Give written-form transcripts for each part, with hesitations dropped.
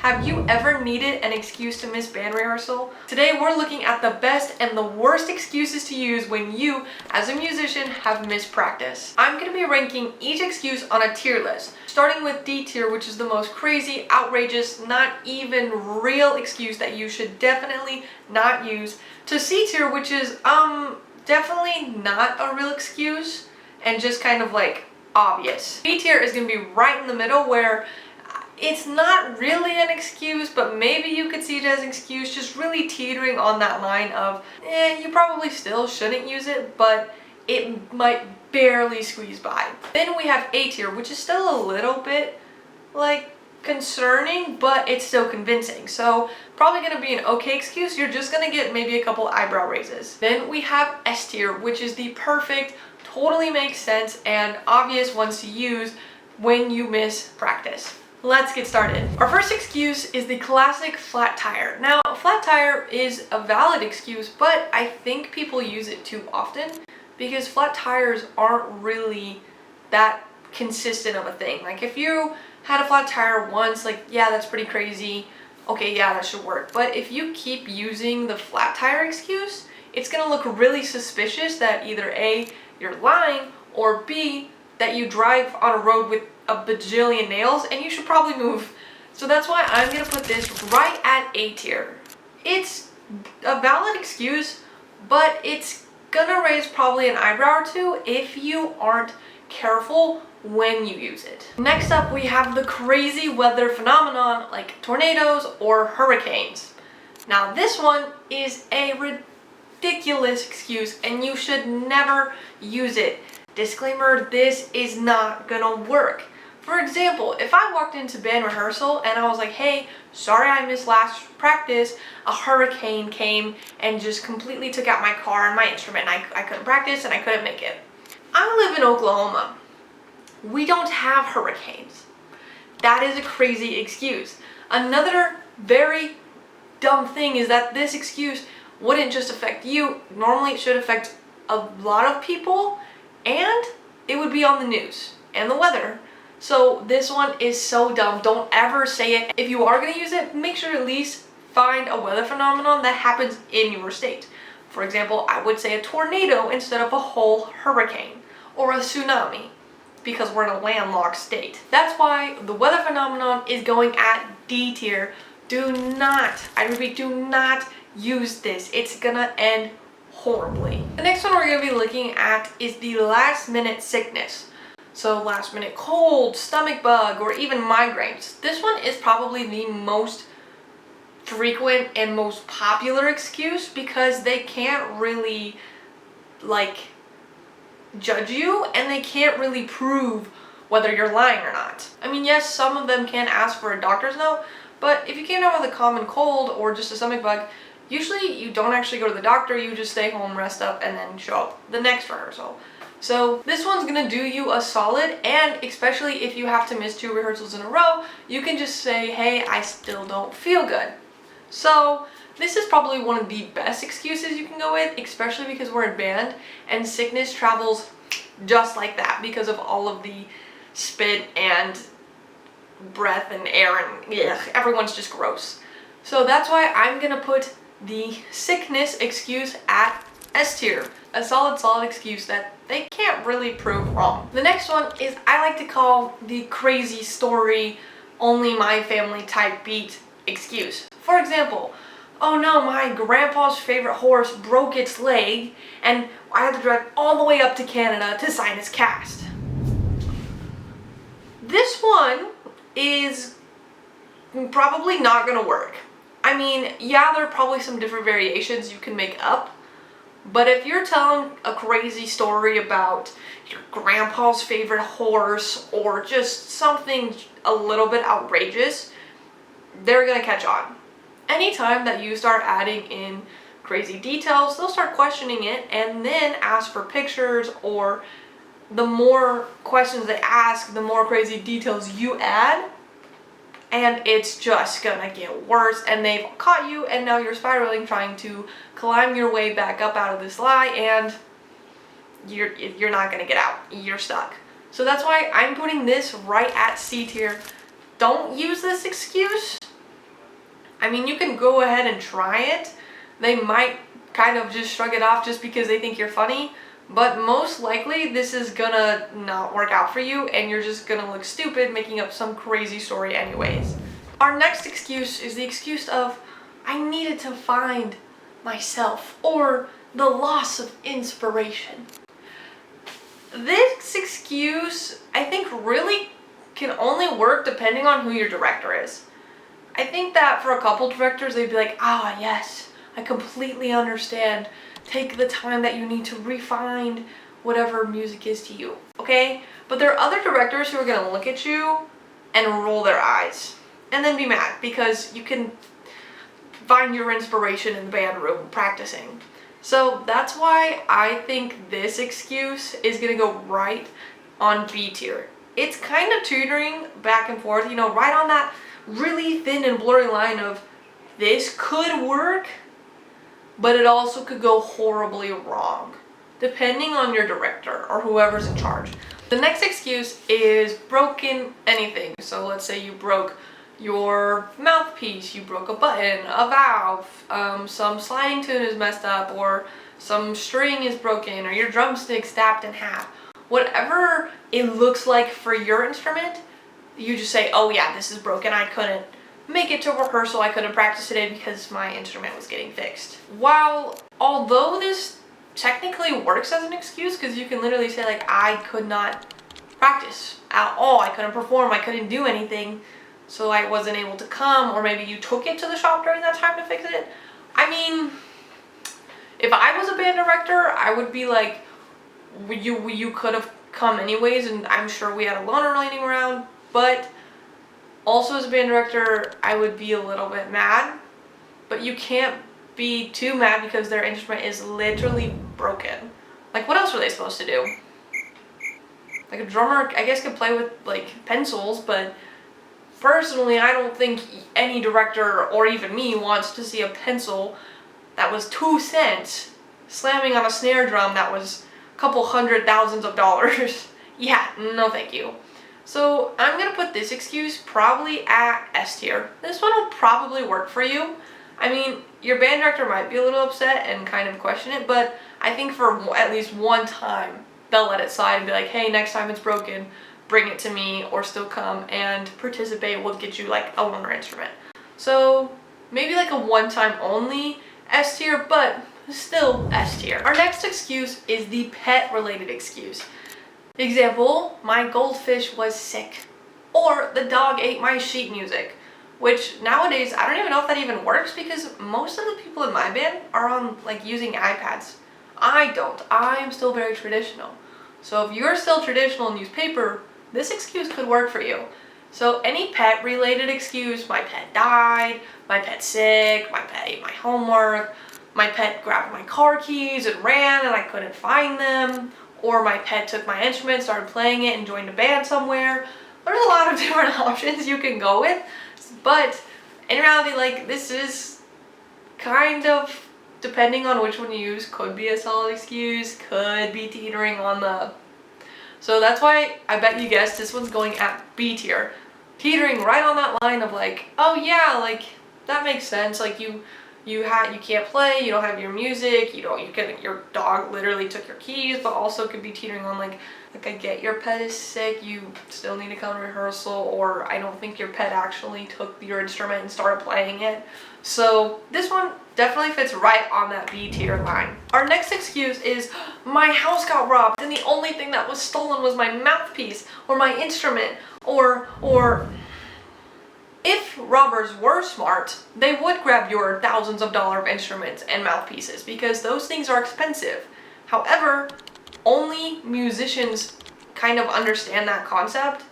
Have you ever needed an excuse to miss band rehearsal? Today we're looking at the best and the worst excuses to use when you, as a musician, have missed practice. I'm going to be ranking each excuse on a tier list, starting with D tier, which is the most crazy, outrageous, not even real excuse that you should definitely not use, to C tier, which is definitely not a real excuse and just kind of like obvious. B tier is going to be right in the middle, where it's not really an excuse, but maybe you could see it as an excuse, just really teetering on that line of, you probably still shouldn't use it, but it might barely squeeze by. Then we have A tier, which is still a little bit like concerning, but it's still convincing. So probably gonna be an okay excuse. You're just gonna get maybe a couple eyebrow raises. Then we have S tier, which is the perfect, totally makes sense and obvious ones to use when you miss practice. Let's get started. Our first excuse is the classic flat tire. Now, a flat tire is a valid excuse, but I think people use it too often because flat tires aren't really that consistent of a thing. Like if you had a flat tire once, like, yeah, that's pretty crazy. Okay, yeah, that should work. But if you keep using the flat tire excuse, it's gonna look really suspicious that either A, you're lying, or B, that you drive on a road with a bajillion nails and you should probably move. So that's why I'm gonna put this right at A tier. It's a valid excuse, but it's gonna raise probably an eyebrow or two if you aren't careful when you use it. Next up, we have the crazy weather phenomenon like tornadoes or hurricanes. Now this one is a ridiculous excuse and you should never use it. Disclaimer, this is not gonna work. For example, if I walked into band rehearsal and I was like, hey, sorry I missed last practice, a hurricane came and just completely took out my car and my instrument, and I couldn't practice and I couldn't make it. I live in Oklahoma. We don't have hurricanes. That is a crazy excuse. Another very dumb thing is that this excuse wouldn't just affect you. Normally it should affect a lot of people, and it would be on the news and the weather. So this one is so dumb. Don't ever say it. If you are going to use it, make sure to at least find a weather phenomenon that happens in your state. For example, I would say a tornado instead of a whole hurricane, or a tsunami, because we're in a landlocked state. That's why the weather phenomenon is going at D tier. Do not, I repeat, do not use this. It's gonna end horribly. The next one we're going to be looking at is the last minute sickness. So last minute cold, stomach bug, or even migraines. This one is probably the most frequent and most popular excuse because they can't really like judge you and they can't really prove whether you're lying or not. I mean, yes, some of them can ask for a doctor's note, but if you came down with a common cold or just a stomach bug, usually you don't actually go to the doctor, you just stay home, rest up, and then show up the next rehearsal. So this one's gonna do you a solid, and especially if you have to miss 2 rehearsals in a row, you can just say, hey, I still don't feel good. So this is probably one of the best excuses you can go with, especially because we're in band and sickness travels just like that because of all of the spit and breath and air and everyone's just gross. So that's why I'm gonna put the sickness excuse at S tier. A solid excuse that they can't really prove wrong. The next one is I like to call the crazy story, only my family type beat excuse. For example, oh no, my grandpa's favorite horse broke its leg and I had to drive all the way up to Canada to sign his cast. This one is probably not gonna work. I mean, yeah, there are probably some different variations you can make up, but if you're telling a crazy story about your grandpa's favorite horse or just something a little bit outrageous, they're gonna catch on. Anytime that you start adding in crazy details, they'll start questioning it and then ask for pictures, or the more questions they ask, the more crazy details you add, and it's just gonna get worse, and they've caught you and now you're spiraling trying to climb your way back up out of this lie, and you're not gonna get out. You're stuck. So that's why I'm putting this right at C tier. Don't use this excuse I mean, you can go ahead and try it. They might kind of just shrug it off just because they think you're funny, but most likely this is gonna not work out for you and you're just gonna look stupid making up some crazy story anyways. Our next excuse is the excuse of, I needed to find myself, or the loss of inspiration. This excuse, I think, really can only work depending on who your director is. I think that for a couple directors, they'd be like, ah, yes, I completely understand. Take the time that you need to refine whatever music is to you, okay? But there are other directors who are gonna look at you and roll their eyes and then be mad because you can find your inspiration in the band room practicing. So that's why I think this excuse is gonna go right on B tier. It's kind of teetering back and forth, you know, right on that really thin and blurry line of this could work, but it also could go horribly wrong, depending on your director or whoever's in charge. The next excuse is broken anything. So let's say you broke your mouthpiece, you broke a button, a valve, some sliding tune is messed up, or some string is broken, or your drumstick snapped in half. Whatever it looks like for your instrument, you just say, oh yeah, this is broken, I couldn't make it to rehearsal, I couldn't practice today because my instrument was getting fixed. Although this technically works as an excuse, because you can literally say like, I could not practice at all, I couldn't perform, I couldn't do anything, so I wasn't able to come, or maybe you took it to the shop during that time to fix it. I mean, if I was a band director, I would be like, you could have come anyways, and I'm sure we had a loaner laying around, but also as a band director, I would be a little bit mad, but you can't be too mad because their instrument is literally broken. Like, what else were they supposed to do? Like, a drummer, I guess, could play with, like, pencils, but personally, I don't think any director, or even me, wants to see a pencil that was 2 cents slamming on a snare drum that was a couple $100,000s. Yeah, no thank you. So I'm gonna put this excuse probably at S tier. This one will probably work for you. I mean, your band director might be a little upset and kind of question it, but I think for at least one time, they'll let it slide and be like, hey, next time it's broken, bring it to me, or still come and participate. We'll get you like a loaner instrument. So maybe like a one-time only S tier, but still S tier. Our next excuse is the pet-related excuse. Example, my goldfish was sick, or the dog ate my sheet music, which nowadays I don't even know if that even works because most of the people in my band are on like using iPads. I don't. I am still very traditional. So if you're still traditional and use paper, this excuse could work for you. So any pet related excuse, my pet died, my pet's sick, my pet ate my homework, my pet grabbed my car keys and ran and I couldn't find them, or my pet took my instrument, started playing it, and joined a band somewhere. There's a lot of different options you can go with, but in reality, like, this is kind of, depending on which one you use, could be a solid excuse, could be teetering on the... So that's why I bet you guessed this one's going at B tier. Teetering right on that line of like, oh yeah, like, that makes sense, like you can't play, you don't have your music, your dog literally took your keys, but also could be teetering on like I get your pet is sick, you still need to come to rehearsal, or I don't think your pet actually took your instrument and started playing it. So this one definitely fits right on that B tier line. Our next excuse is, my house got robbed and the only thing that was stolen was my mouthpiece or my instrument, or if robbers were smart, they would grab your thousands of dollars of instruments and mouthpieces because those things are expensive. However, only musicians kind of understand that concept.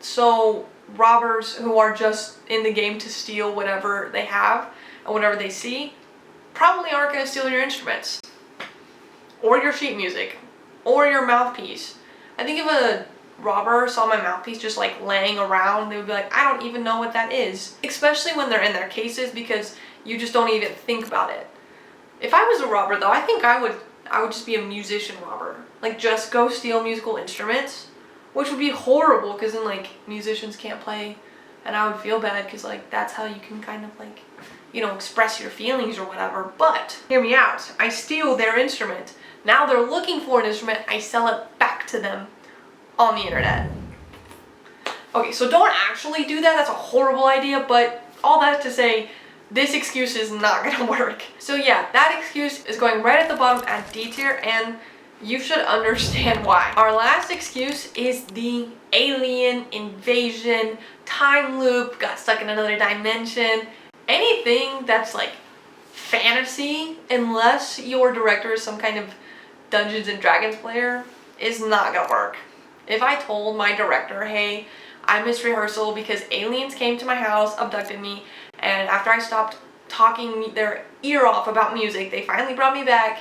So robbers who are just in the game to steal whatever they have and whatever they see probably aren't going to steal your instruments or your sheet music or your mouthpiece. I think if a robber saw my mouthpiece just like laying around, they would be like, I don't even know what that is. Especially when they're in their cases because you just don't even think about it. If I was a robber though, I think I would just be a musician robber. Like just go steal musical instruments, which would be horrible because then like musicians can't play and I would feel bad because like that's how you can kind of like, you know, express your feelings or whatever. But hear me out. I steal their instrument. Now they're looking for an instrument. I sell it back to them on the internet. Okay, so don't actually do that. That's a horrible idea, but all that to say, this excuse is not gonna work. So yeah, that excuse is going right at the bottom at D tier, and you should understand why. Our last excuse is the alien invasion, time loop, got stuck in another dimension. Anything that's like fantasy, unless your director is some kind of Dungeons and Dragons player, is not gonna work. If I told my director, hey, I missed rehearsal because aliens came to my house, abducted me, and after I stopped talking their ear off about music, they finally brought me back,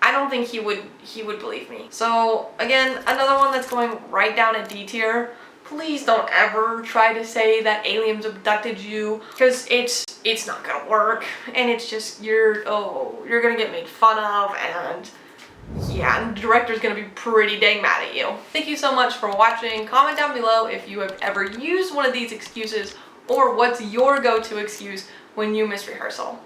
I don't think he would believe me. So again, another one that's going right down at D tier. Please don't ever try to say that aliens abducted you, because it's not gonna work, and it's just you're gonna get made fun of, and yeah, and the director's gonna be pretty dang mad at you. Thank you so much for watching. Comment down below if you have ever used one of these excuses, or what's your go-to excuse when you miss rehearsal.